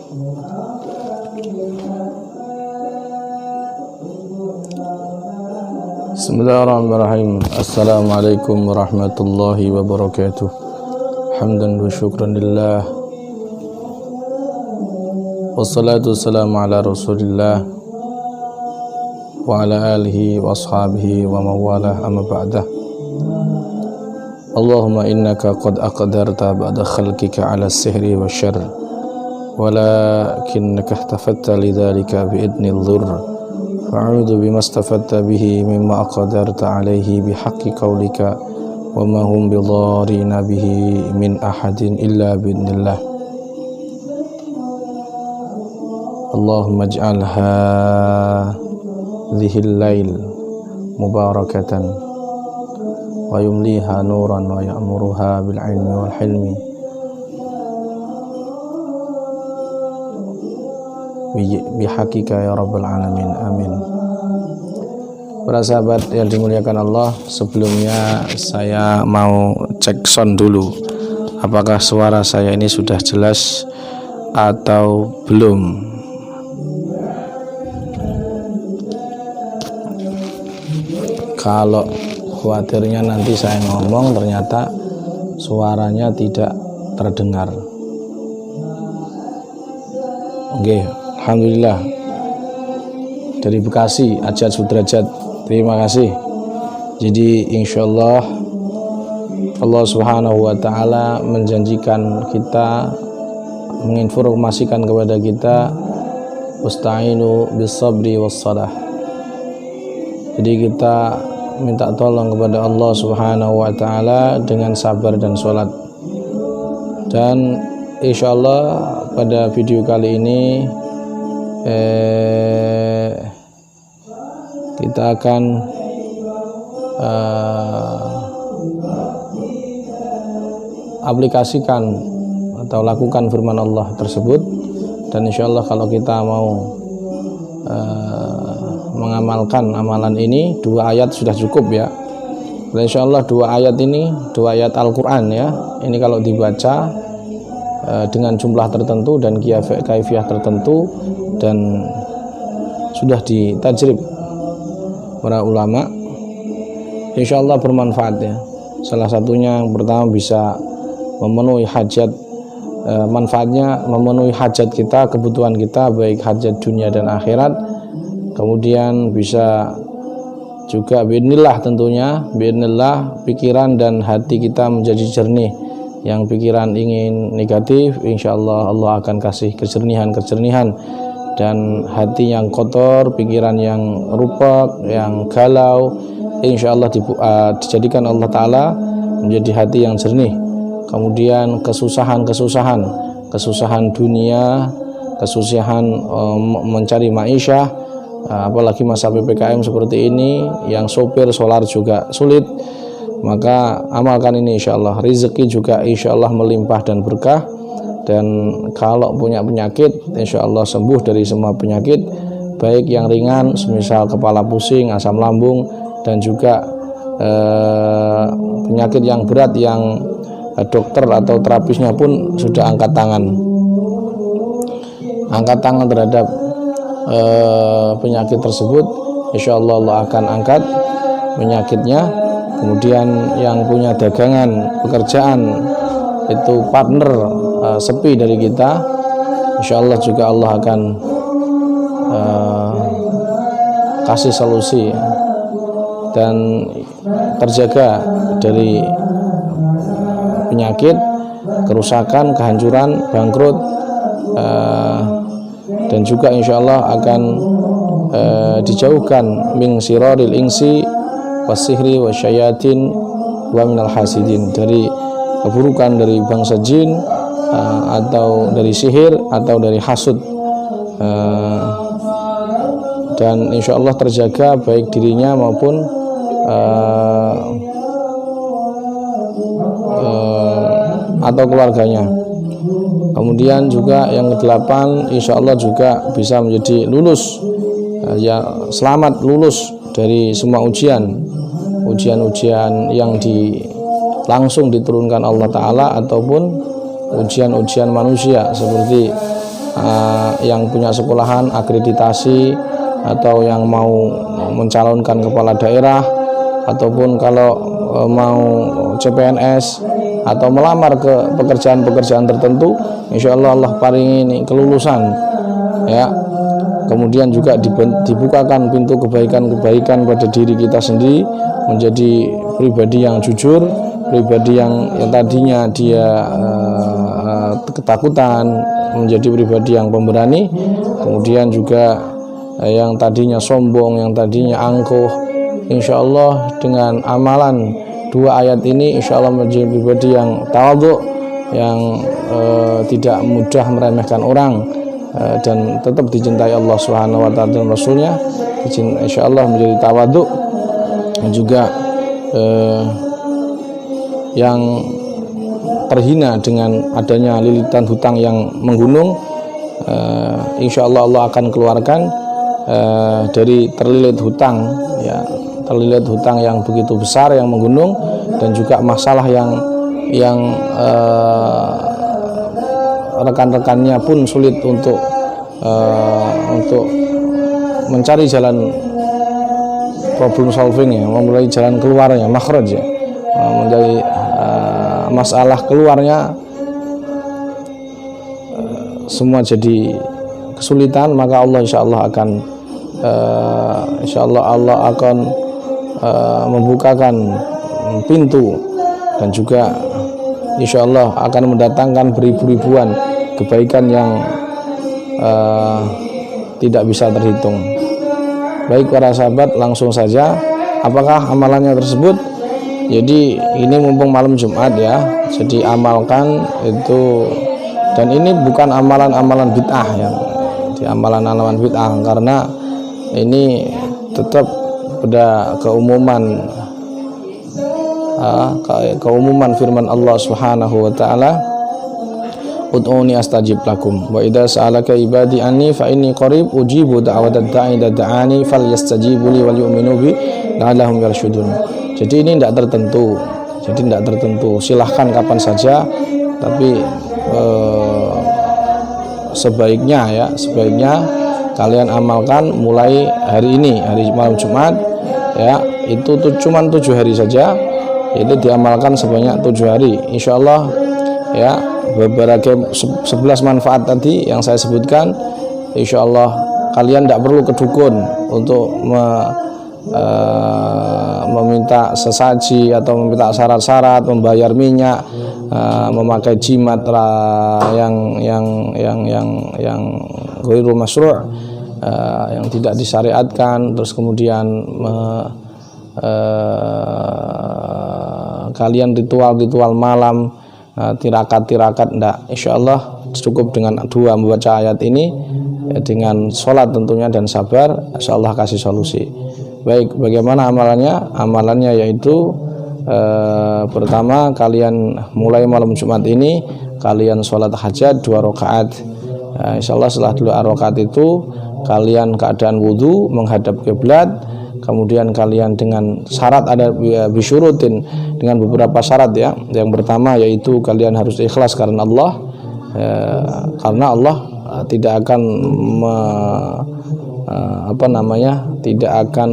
Bismillahirrahmanirrahim. Assalamualaikum warahmatullahi wabarakatuh. Hamdan wa syukran lillah. Wassalatu wassalamu ala rasulillah wa ala alihi wa ashabihi wa mawalah amma ba'dah. Allahumma innaka qad aqdarta ba'da khalqika ala sihri wa syarr walakinnaka ihtafatta lidhalika bi'idnil dhurr fa'udhu bimastafatta bihi mimma aqdarta alaihi bihaqqi qawlika wa ma hum bidharina bihi min ahadin illa bi'idnillah. Allahumma ij'al hadhihil lail mubarakatan wa yumliha nuran wa ya'muruha bil ilmi wal hilmi bihaqika ya rabbal alamin, amin. Para sahabat yang dimuliakan Allah, sebelumnya saya mau cek sound dulu, apakah suara saya ini sudah jelas atau belum. Kalau khawatirnya nanti saya ngomong ternyata suaranya tidak terdengar. Oke, alhamdulillah. Dari Bekasi, Ajat Sudrajat, terima kasih. Jadi insyaallah Allah Subhanahu wa taala menjanjikan kita, menginformasikan kepada kita, usta'inu bis-sabri was-salah. Jadi kita minta tolong kepada Allah Subhanahu wa taala dengan sabar dan sholat. Dan insyaallah pada video kali ini kita akan aplikasikan atau lakukan firman Allah tersebut. Dan insyaallah kalau kita mau mengamalkan amalan ini, 2 ayat sudah cukup ya. Dan insyaallah 2 ayat ini 2 ayat Al-Quran ya, ini kalau dibaca dengan jumlah tertentu dan kaifiyah tertentu dan sudah ditajrib para ulama, insyaallah bermanfaat ya. Salah satunya yang pertama bisa memenuhi hajat, manfaatnya memenuhi hajat kita, kebutuhan kita, baik hajat dunia dan akhirat. Kemudian bisa juga biidznillah, tentunya biidznillah pikiran dan hati kita menjadi jernih. Yang pikiran ingin negatif, insyaallah Allah akan kasih kejernihan, dan hati yang kotor, pikiran yang rupak, yang galau, insyaallah dijadikan Allah Ta'ala menjadi hati yang jernih. Kemudian kesusahan dunia, kesusahan mencari ma'isyah, apalagi masa PPKM seperti ini, yang sopir solar juga sulit, maka amalkan ini insyaallah. Rezeki juga insyaallah melimpah dan berkah. Dan kalau punya penyakit, insyaallah sembuh dari semua penyakit, baik yang ringan semisal kepala pusing, asam lambung, dan juga penyakit yang berat yang dokter atau terapisnya pun sudah angkat tangan terhadap penyakit tersebut. Insyaallah Allah akan angkat penyakitnya. Kemudian yang punya dagangan, pekerjaan, itu partner sepi dari kita, insyaallah juga Allah akan kasih solusi dan terjaga dari penyakit, kerusakan, kehancuran, bangkrut, dan juga insyaallah akan dijauhkan min siraril insi wasihri wasyayatin wa minal hasidin, dari keburukan dari bangsa jin, atau dari sihir atau dari hasud, dan insyaallah terjaga baik dirinya maupun atau keluarganya. Kemudian juga yang ke-8, insyaallah juga bisa menjadi lulus, ya selamat lulus dari semua ujian-ujian yang langsung diturunkan Allah Ta'ala ataupun ujian-ujian manusia seperti yang punya sekolahan akreditasi atau yang mau mencalonkan kepala daerah ataupun kalau mau CPNS atau melamar ke pekerjaan-pekerjaan tertentu, insya Allah Allah paringi ini kelulusan ya. Kemudian juga dibukakan pintu kebaikan-kebaikan pada diri kita sendiri, menjadi pribadi yang jujur, pribadi yang tadinya dia ketakutan menjadi pribadi yang pemberani, kemudian juga yang tadinya sombong, yang tadinya angkuh, insya Allah dengan amalan 2 ayat ini insya Allah menjadi pribadi yang tawadhu, yang tidak mudah meremehkan orang, dan tetap dicintai Allah Subhanahu wa taala dan Rasulnya, insya Allah menjadi tawadhu, dan juga yang terhina dengan adanya lilitan hutang yang menggunung. Insya Allah Allah akan keluarkan dari terlilit hutang ya, terlilit hutang yang begitu besar yang menggunung, dan juga masalah yang rekan-rekannya pun sulit untuk mencari jalan problem solving ya, memulai jalan keluarnya, makhraj ya, menjadi masalah keluarnya semua jadi kesulitan, maka Allah insya Allah akan Allah akan membukakan pintu, dan juga insya Allah akan mendatangkan beribu-ribuan kebaikan yang tidak bisa terhitung. Baik para sahabat, langsung saja, apakah amalannya tersebut? Jadi ini mumpung malam Jumat ya, jadi amalkan itu, dan ini bukan amalan-amalan bid'ah ya, di amalan-amalan bid'ah, karena ini tetap pada keumuman firman Allah Subhanahu wa taala, ud'uni astajib lakum wa idza sa'alaka ibadi anni fa inni qarib ujibu da'watad da'i idza da'ani falyastajibu li wal yu'minu bi la'allahum yarshudun. Jadi ini tidak tertentu, silahkan kapan saja, tapi sebaiknya kalian amalkan mulai hari ini, hari malam Jumat ya, itu cuma 7 hari saja, itu diamalkan sebanyak 7 hari, insya Allah ya. Beberapa 11 manfaat tadi yang saya sebutkan, insya Allah kalian tidak perlu ke dukun untuk meminta sesaji atau meminta syarat-syarat, membayar minyak, memakai jimat yang ghairu masyru', yang tidak disyariatkan, terus kemudian kalian ritual malam, tirakat enggak. Insya Allah cukup dengan 2 membaca ayat ini ya, dengan sholat tentunya dan sabar, insya Allah kasih solusi. Baik, bagaimana amalannya? Amalannya yaitu pertama, kalian mulai malam Jumat ini kalian sholat hajat 2 rakaat. Insya Allah setelah 2 rakaat itu kalian keadaan wudhu menghadap kiblat, kemudian kalian dengan syarat, ada bisyurutin, dengan beberapa syarat ya. Yang pertama yaitu kalian harus ikhlas karena Allah, karena Allah tidak akan tidak akan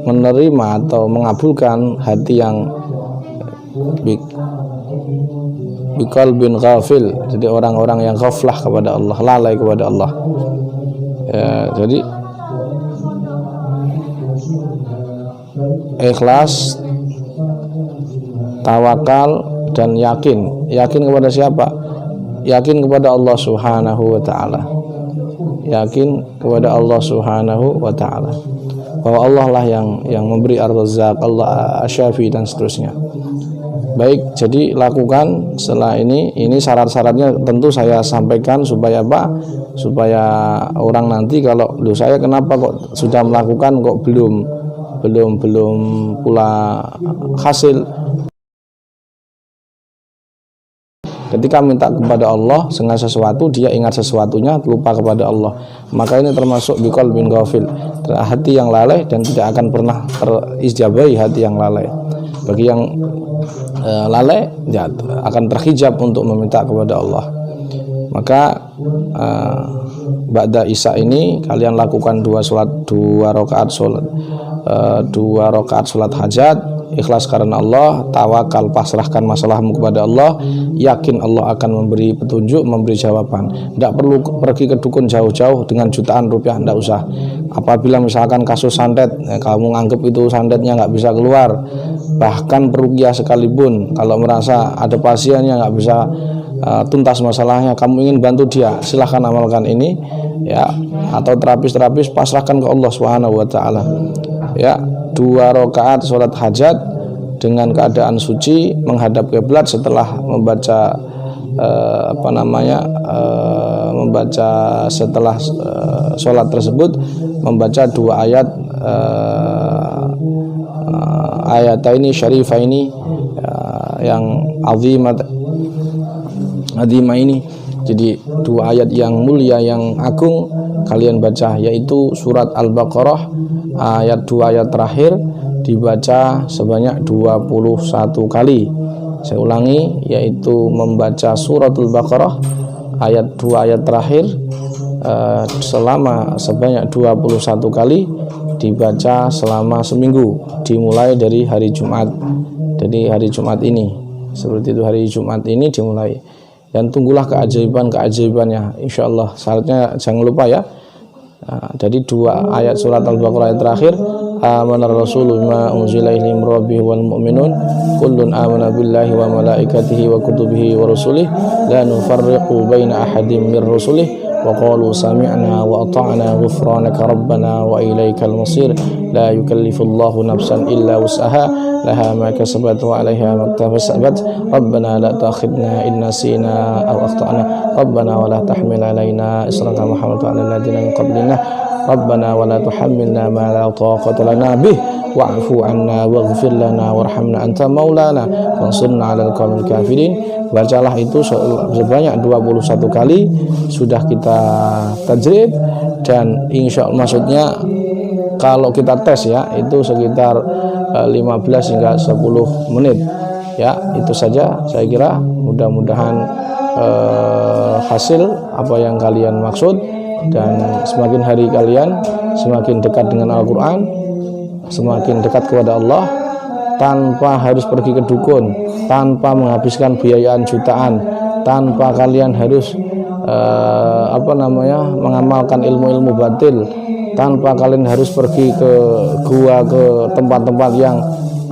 menerima atau mengabulkan hati yang biqalbin ghafil, jadi orang-orang yang ghaflah kepada Allah, lalai kepada Allah ya. Jadi ikhlas, tawakal, dan yakin kepada siapa? Yakin kepada Allah Subhanahu wa taala. Yakin kepada Allah Subhanahu wa taala, bahwa Allah lah yang memberi ar-razzaq, Allah asy-syafi, dan seterusnya. Baik, jadi lakukan setelah ini syarat-syaratnya tentu saya sampaikan supaya apa? Supaya orang nanti kalau saya kenapa kok sudah melakukan kok belum pula hasil. Ketika minta kepada Allah dengan sesuatu, dia ingat sesuatunya, lupa kepada Allah, maka ini termasuk biqalbin ghafil, hati yang lalai, dan tidak akan pernah terijabahi hati yang lalai. Bagi yang lalai ya, akan terhijab untuk meminta kepada Allah. Maka ba'da isya ini kalian lakukan 2 rakaat salat hajat, ikhlas karena Allah, tawakal, pasrahkan masalahmu kepada Allah, yakin Allah akan memberi petunjuk, memberi jawaban. Tidak perlu pergi ke dukun jauh-jauh dengan jutaan rupiah, tidak usah. Apabila misalkan kasus santet, kamu anggap itu santetnya nggak bisa keluar, bahkan peruqyah sekalipun, kalau merasa ada pasien yang nggak bisa tuntas masalahnya, kamu ingin bantu dia, silahkan amalkan ini ya, atau terapis pasrahkan ke Allah Subhanahu wa taala ya. 2 rakaat salat hajat dengan keadaan suci menghadap kiblat setelah membaca setelah salat tersebut membaca 2 ayat ayataini syarifaini yang azimah ini. Jadi 2 ayat yang mulia, yang agung kalian baca, yaitu surat Al-Baqarah ayat 2 ayat terakhir dibaca sebanyak 21 kali. Saya ulangi, yaitu membaca surat Al-Baqarah ayat 2 ayat terakhir selama sebanyak 21 kali, dibaca selama seminggu, dimulai dari hari Jumat. Jadi hari Jumat ini, seperti itu, hari Jumat ini dimulai. Dan tunggulah keajaibannya, insyaallah. Syaratnya jangan lupa ya. Jadi 2 ayat surat Al-Baqarah ayat terakhir, amanar rasulu bima unzila ilaihi min rabbih wal mu'minun kullun amana billahi wa malaikatihi wa kutubihi wa rusulihi la nufarriqu baina ahadin min rusulihi wa qalu sami'na wa ata'na ghufranaka rabbana wa ilaikal masir la yukallifullahu nafsan illa wus'aha laha ma kasabat wa 'alaiha ma iktasabat rabbana la ta'khidna in nasina aw akhtana rabbana wa la tahmil 'alaina isran kama hamalta 'alal ladzina min qablina rabbana wa la tuhammilna ma la taqata lana bih wa'fu 'anna waghfir lana warhamna anta maulana wansurna 'alal qaumil kafirin. Bacalah itu sebanyak 21 kali, sudah kita tajrid, dan insya Allah, maksudnya kalau kita tes ya, itu sekitar 15 hingga 10 menit ya. Itu saja saya kira, mudah-mudahan hasil apa yang kalian maksud, dan semakin hari kalian semakin dekat dengan Al-Quran, semakin dekat kepada Allah, tanpa harus pergi ke dukun, tanpa menghabiskan biayaan jutaan, tanpa kalian harus mengamalkan ilmu-ilmu batil, tanpa kalian harus pergi ke gua, ke tempat-tempat yang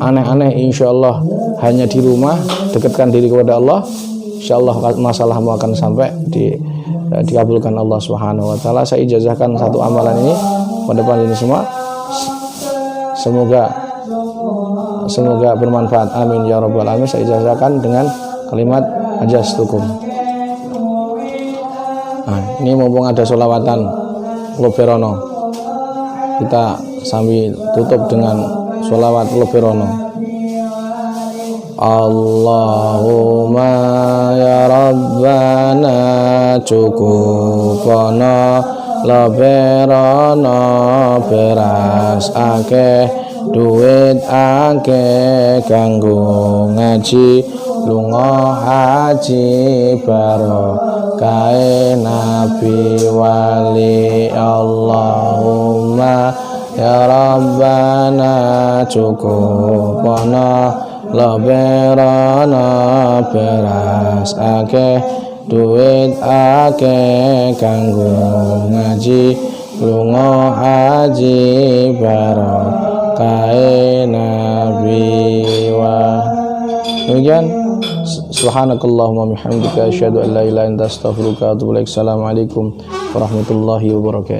aneh-aneh. Insya Allah hanya di rumah, dekatkan diri kepada Allah, insya Allah masalahmu akan sampai dikabulkan Allah Subhanahu wa taala. Saya ijazahkan satu amalan ini pada depan ini semua, semoga bermanfaat, amin ya rabbal alamin. Saya ijazahkan dengan kalimat ajastukum. Nah, ini mumpung ada sholawatan Loberono, kita sambil tutup dengan sholawat Loberono. Allahumma ya rabbana cukupono Loberono beras akeh, duit akeh kanggo ngaji, lunga haji barokahe nabi wali. Allahumma ya rabbana cukupono Loberono beras akeh, duit akeh kanggo ngaji, lunga haji barokahe nabi wa. Demikian, subhanakallahumma bihamdika asyhadu an la ilaha illa anta astaghfiruka wa atubu ilaik. Assalamualaikum warahmatullahi wabarakatuh.